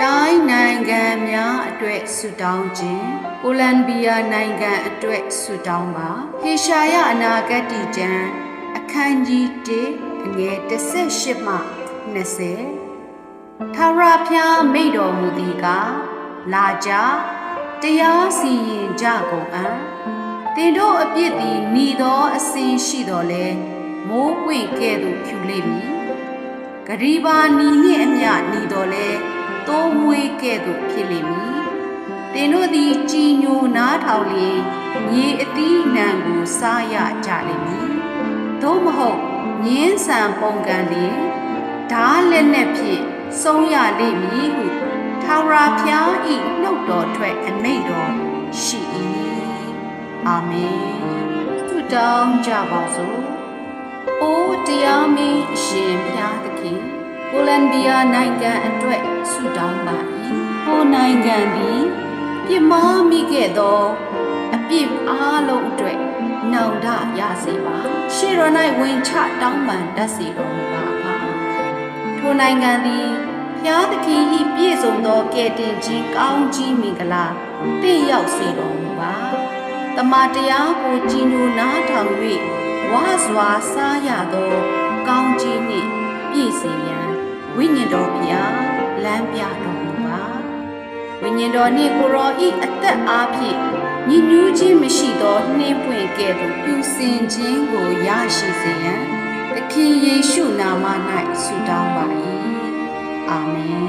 တိုင်းနိုင်ငံများအတွက်ဆုတောင်းခြင်းကိုလံဘီယာနိုင်ငံအတွက်ဆုတောင်းပါဟေရှာယအနာဂတ်ကျမ်းအခန်းကြီး1အငယ်18မှ20ထာဝရဘုရားမိန့်တော်မူသည်ကားလာကြတရားစီရင်ကြကုန်အံ့သင်တို့အပြစ်သည်หนีသောအစဉ်ရှိတော်လဲမိုးပွင့်ကဲ့သို့ဖြူလိမ့်မည်ဂရီဘာနီနှင့်အမျှหนีတော်လဲသိုးမွေးကဲ့သို့ဖြစ်လိမ့်မည်သင်တို့သည်ကြည်ညိုနားထောင်လျင်မြေအသီးနှံကိုစားရကြလိမ့်မည်သို့မဟုတ်ညင်းဆန်ပုံကံလျင်ဓာလက်နက်ဖြင့်ဆုံးရလိမ့်မည်ဟုထာဝရဘုရား၏နှုတ်တော်ထွက်အမိန့်တော်ရှိ၏အာမင်ဆုတောင်းကြပါစို့အိုတရားမင်းအရှင်ဘုရားသခင်ကိုလံဘီယာနိုင်ငံအတွက်ဆုတောင်းပါ၏ဟိုနိုင်ငံသည်ပြစ်မှားမိခဲ့သောအပြစ်အားလုံးအတွက်နောင်တရစေပါရှေ့တော်၌ဝင်ချတောင်းပန်တတ်စေတော်မူပါဖာထိုနိုင်ငံသည်ဘုရားသခင်၏ပြည့်စုံသောကယ်တင်ခြင်းကောင်းကြီးမင်္ဂလာတင့်ရောက်စေတော်မူပါတမန်တရားကိုကြည်ညိုနားထောင်၍ဝါစွာစားရသောကောင်းကြီးနှင့်ပြည့်စုံရန်ဝိညာဉ်တော်ဘုရားလမ်းပြတော်မူပါဝိညာဉ်တော်နှင့်ကိုယ်တော်၏အသက်အားဖြင့်ညှဉ်းညူးခြင်းမရှိသောနှင်းပွင့်ကဲ့သို့ပြုစင်ခြင်းကိုရရှိစေရန်သခင်ယေရှုနာမ၌ဆုတောင်းပါ၏အာမင်